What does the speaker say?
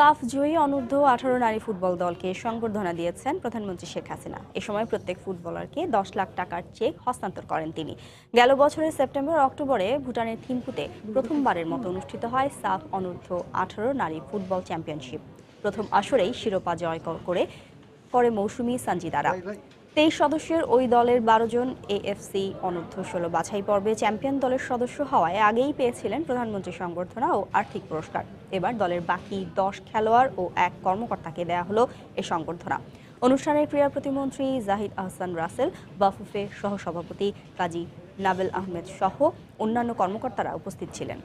সাফ জয়ী অনূর্ধ্ব 18 নারী ফুটবল দলকে সংবর্ধনা দিয়েছেন প্রধানমন্ত্রী শেখ হাসিনা। এ সময় প্রত্যেক ফুটবলারকে 10 লাখ টাকার চেক হস্তান্তর করেন তিনি। গেল বছরের সেপ্টেম্বর অক্টোবরে ভুটানের থিম্পুতে প্রথমবারের মতো অনুষ্ঠিত হয় সাফ অনূর্ধ্ব 18 নারী ফুটবল চ্যাম্পিয়নশিপ। প্রথম আসরেই শিরোপা জয় করে মৌসুমী সানজিদারা। 23 সদস্যের ওই দলের 12 জন এএফসি অনূর্ধ্ব 16 বাছাই পর্বে চ্যাম্পিয়ন দলের সদস্য হওয়ায় আগেই পেয়েছিলেন প্রধানমন্ত্রী সংবর্ধনা ও আর্থিক পুরস্কার। এবার দলের বাকি 10 খেলোয়াড় ও 1 কর্মকর্তাকে দেয়া হলো এ সংবর্ধনা। অনুষ্ঠানে ক্রীড়া প্রতিমন্ত্রী জাহিদ আহসান রাসেল, বাফুফে সহসভাপতি কাজী নাবেল আহমেদ সহ অন্যান্য কর্মকর্তারা উপস্থিত ছিলেন।